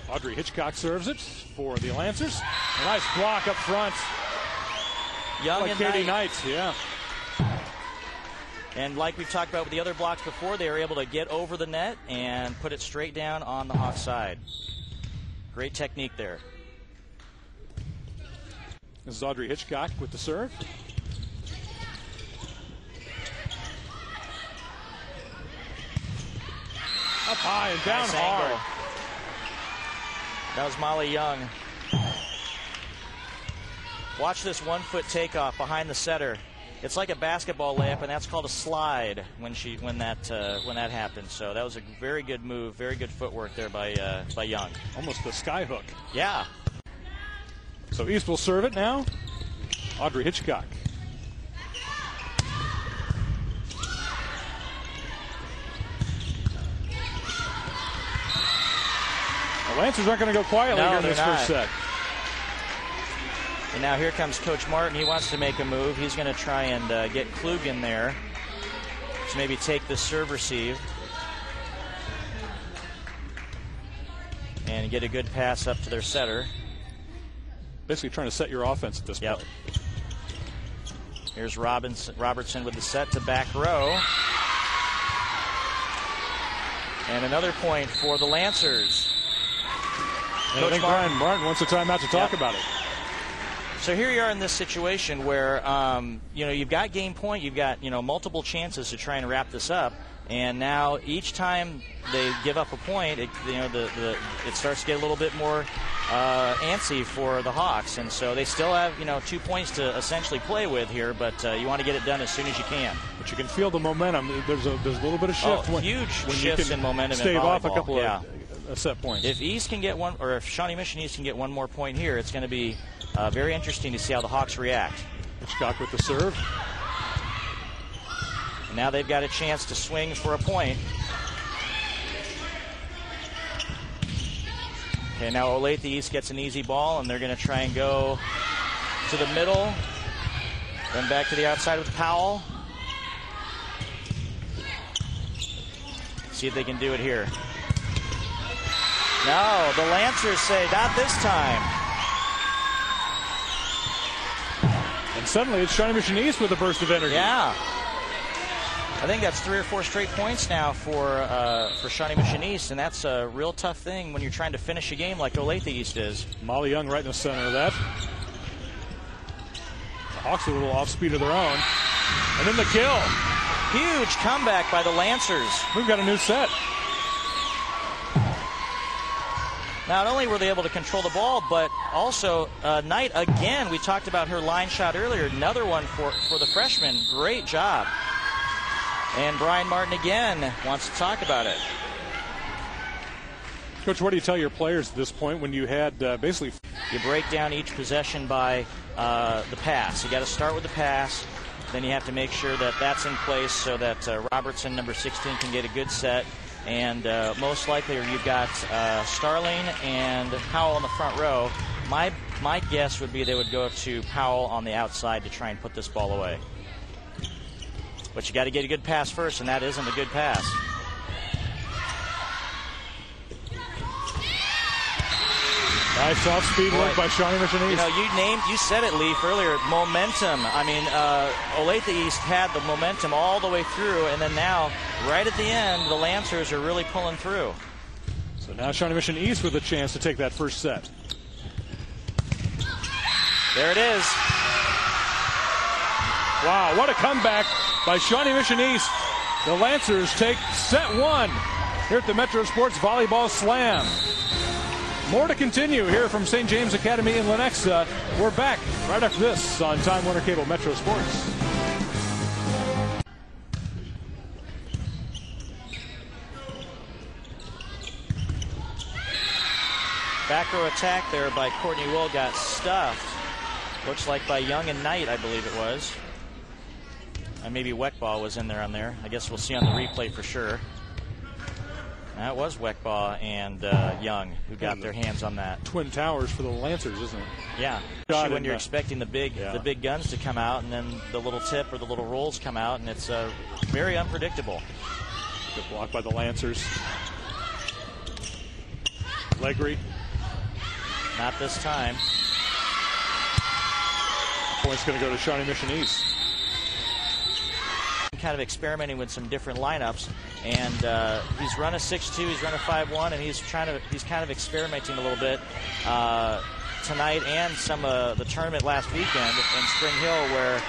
Audrey Hitchcock serves it for the Lancers. A nice block up front. Young like and Katie Knight. Knight, yeah. And like we've talked about with the other blocks before, they were able to get over the net and put it straight down on the Hawks side. Great technique there. This is Audrey Hitchcock with the serve. Up high and down Nice hard. angle. That was Molly Young. Watch this 1-foot takeoff behind the setter. It's like a basketball layup, and that's called a slide when that happened. So that was a very good move, very good footwork there by Young. Almost a sky hook. Yeah. So East will serve it now. Audrey Hitchcock. The Lancers aren't going to go quietly here in this first set. And now here comes Coach Martin. He wants to make a move. He's going to try and get Klug in there to maybe take this serve receive and get a good pass up to their setter. Basically trying to set your offense at this point. Here's Robertson with the set to back row. And another point for the Lancers. And I think Brian Martin wants a timeout to talk about it. So here you are in this situation where you've got game point, you've got multiple chances to try and wrap this up, and now each time they give up a point, it starts to get a little bit more antsy for the Hawks, and so they still have 2 points to essentially play with here, but you want to get it done as soon as you can. But you can feel the momentum. There's a little bit of shift. Huge shifts in momentum. Stave in off a volleyball. couple of set points. If East can get one, or if Shawnee Mission East can get one more point here, it's going to be very interesting to see how the Hawks react. Hitchcock with the serve. And now they've got a chance to swing for a point. Okay, now Olathe East gets an easy ball, and they're going to try and go to the middle, then back to the outside with Powell. See if they can do it here. No, the Lancers say not this time. And suddenly it's Shawnee Mission East with a burst of energy. Yeah. I think that's 3 or 4 straight points now for Shawnee Mission East, and that's a real tough thing when you're trying to finish a game like Olathe East is. Molly Young right in the center of that. The Hawks are a little off speed of their own. And then the kill. Huge comeback by the Lancers. We've got a new set. Not only were they able to control the ball, but also Knight, again, we talked about her line shot earlier, another one for the freshman. Great job. And Brian Martin again wants to talk about it. Coach, what do you tell your players at this point when you had basically... You break down each possession by the pass. You got to start with the pass. Then you have to make sure that that's in place so that Robertson, number 16, can get a good set. And most likely you've got Starling and Powell in the front row. My guess would be they would go to Powell on the outside to try and put this ball away. But you got to get a good pass first, and that isn't a good pass. Nice off-speed work by Shawnee Mission East. You said it, Leaf, earlier, momentum. I mean, Olathe East had the momentum all the way through, and then now, right at the end, the Lancers are really pulling through. So now Shawnee Mission East with a chance to take that first set. There it is. Wow, what a comeback by Shawnee Mission East. The Lancers take set 1 here at the Metro Sports Volleyball Slam. More to continue here from St. James Academy in Lenexa. We're back right after this on Time Warner Cable Metro Sports. Back row attack there by Courtney Will got stuffed. Looks like by Young and Knight, I believe it was. And maybe Weckbaugh was in there on there. I guess we'll see on the replay for sure. That was Weckbaugh and Young who got their hands on that. Twin towers for the Lancers, isn't it? Yeah. Especially when you're expecting the big guns to come out, and then the little tip or the little rolls come out, and it's very unpredictable. Good block by the Lancers. Legri Not this time. Point's going to go to Shawnee Mission East. Kind of experimenting with some different lineups, and he's run a 6-2, he's run a 5-1, and he's kind of experimenting a little bit tonight and some the tournament last weekend in Spring Hill, where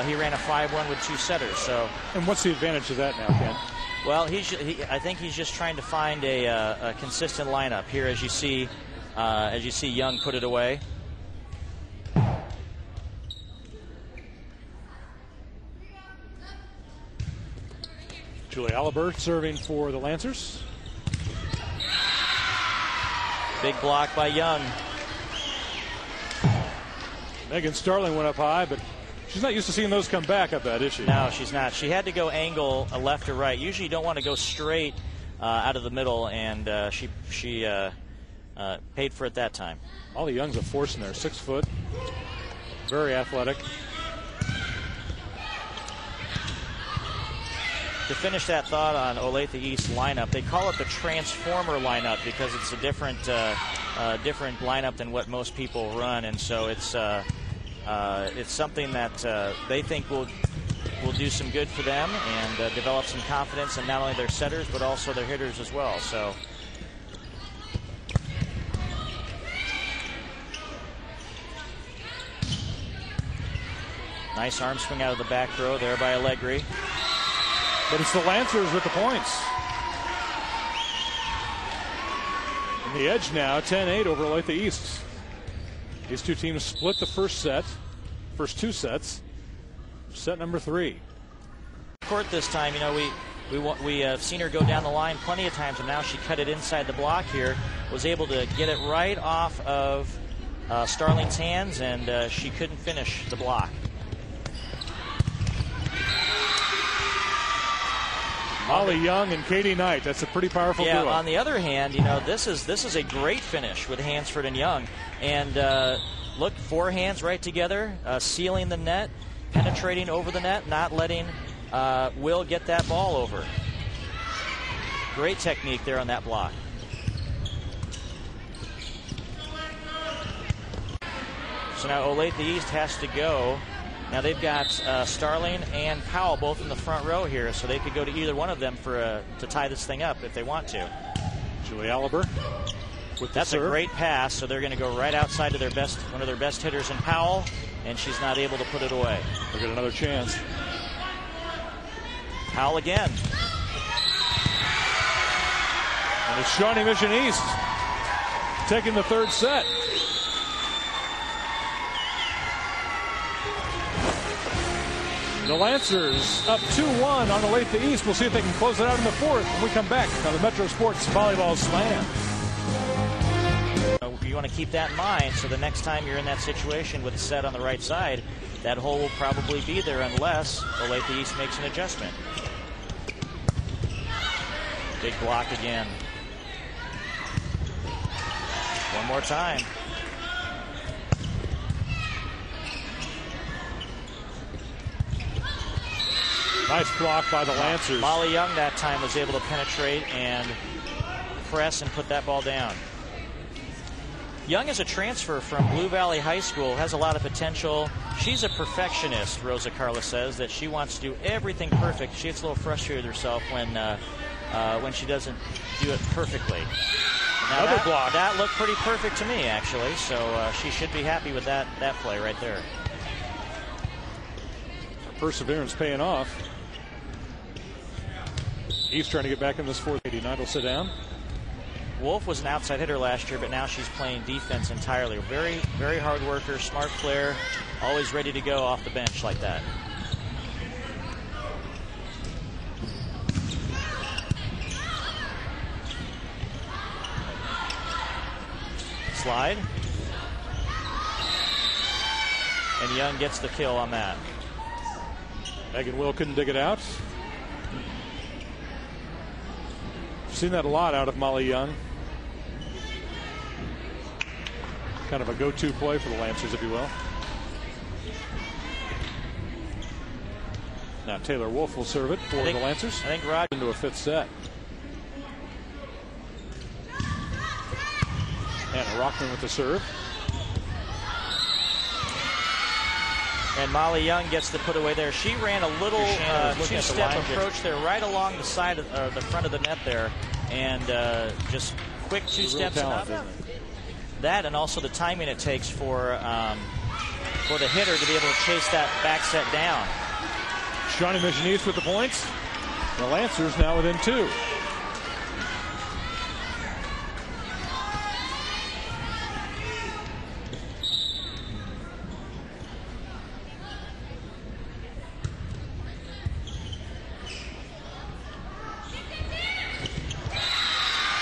he ran a 5-1 with 2 setters. So, and what's the advantage of that now, Ken? Well, I think he's just trying to find a consistent lineup here, as you see Young put it away. Julie Oliver serving for the Lancers. Big block by Young. Megan Starling went up high, but she's not used to seeing those come back, I bet, is she? No, she's not. She had to go angle left or right. Usually you don't want to go straight out of the middle, and she paid for it that time. Molly Young's a force in there, 6 foot, very athletic. To finish that thought on Olathe East lineup, they call it the transformer lineup because it's a different lineup than what most people run, and so it's something that they think will do some good for them and develop some confidence in not only their setters but also their hitters as well. So. Nice arm swing out of the back row there by Allegri. But it's the Lancers with the points. And the edge now, 10-8 over Olathe East. These two teams split the first 2 sets. Set number 3. Court this time, you know, we have seen her go down the line plenty of times, and now she cut it inside the block here. Was able to get it right off of Starling's hands, and she couldn't finish the block. Molly Young and Katie Knight. That's a pretty powerful duo. On the other hand, you know, this is a great finish with Hansford and Young. And look, 4 hands right together, sealing the net, penetrating over the net, not letting Will get that ball over. Great technique there on that block. So now Olathe East has to go. Now they've got Starling and Powell both in the front row here, so they could go to either one of them to tie this thing up if they want to. Julie Oliver with That's the serve. A great pass, so they're going to go right outside to one of their best hitters in Powell, and she's not able to put it away. They'll get another chance. Powell again. And it's Shawnee Mission East taking the 3rd set. The Lancers up 2-1 on Olathe East. We'll see if they can close it out in the 4th when we come back on the Metro Sports Volleyball Slam. You want to keep that in mind, so the next time you're in that situation with a set on the right side, that hole will probably be there unless Olathe East makes an adjustment. Big block again. One more time. Nice block by the Lancers. Molly Young that time was able to penetrate and press and put that ball down. Young is a transfer from Blue Valley High School, has a lot of potential. She's a perfectionist, Rosa Carla says, that she wants to do everything perfect. She gets a little frustrated herself when she doesn't do it perfectly. Now Another block. That looked pretty perfect to me, actually, so she should be happy with that play right there. Perseverance paying off. East trying to get back in this 4th. Katie Knight will sit down. Wolf was an outside hitter last year, but now she's playing defense entirely. Very, very hard worker, smart player, always ready to go off the bench like that. Slide. And Young gets the kill on that. Megan Will couldn't dig it out. Seen that a lot out of Molly Young. Kind of a go-to play for the Lancers, if you will. Now Taylor Wolf will serve it for the Lancers. I think Rod into a 5th set. Hannah Rockman with the serve. And Molly Young gets the put away there. She ran a little two-step approach there right along the side of the front of the net there. And just quick two steps and up. That and also the timing it takes for the hitter to be able to chase that back set down. Shawnee Mission East with the points. The Lancers now within 2.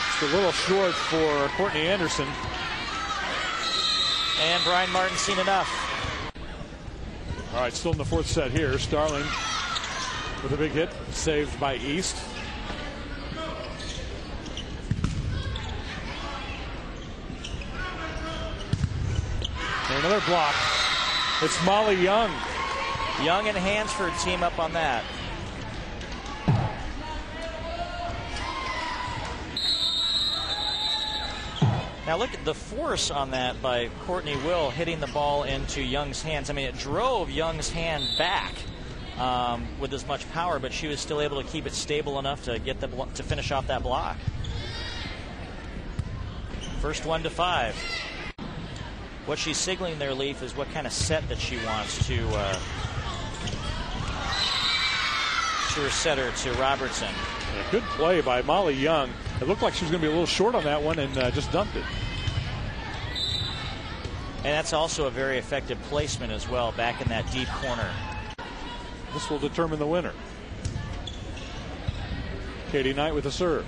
It's a little short for Courtney Anderson. And Brian Martin seen enough. All right, still in the 4th set here. Starling with a big hit, saved by East. And another block. It's Molly Young. Young and Hansford team up on that. Now look at the force on that by Courtney Will hitting the ball into Young's hands. I mean, it drove Young's hand back with as much power, but she was still able to keep it stable enough to get to finish off that block. First 1-5. What she's signaling there, Leaf, is what kind of set that she wants to her setter, to Robertson. A good play by Molly Young. It looked like she was going to be a little short on that one and just dumped it. And that's also a very effective placement as well, back in that deep corner. This will determine the winner. Katie Knight with a serve.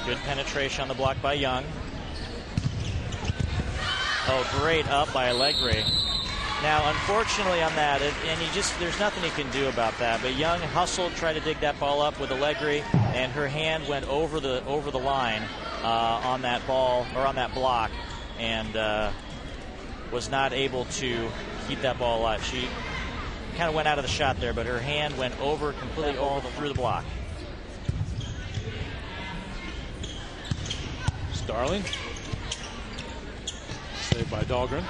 Good penetration on the block by Young. Oh, great up by Allegri. Now, unfortunately on that, there's nothing you can do about that. But Young hustled, tried to dig that ball up with Allegri, and her hand went over the line on that ball, or on that block, and was not able to keep that ball alive. She kind of went out of the shot there, but her hand went completely through the block. Starling. Saved by Dahlgren.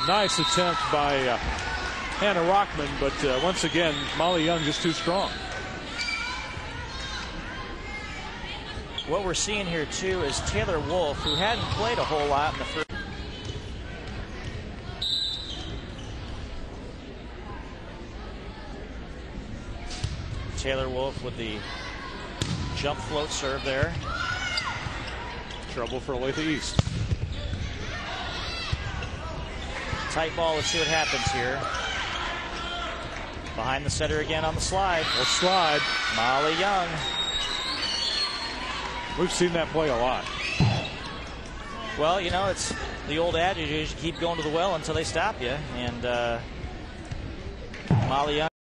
Nice attempt by Hannah Rockman, but once again, Molly Young just too strong. What we're seeing here, too, is Taylor Wolf, who hadn't played a whole lot in the first. Taylor Wolf with the jump float serve there. Trouble for Olathe East. Tight ball. Let's see what happens here. Behind the setter again on the slide. We'll slide. Molly Young. We've seen that play a lot. Well, you know, it's the old adage, you keep going to the well until they stop you. And Molly Young.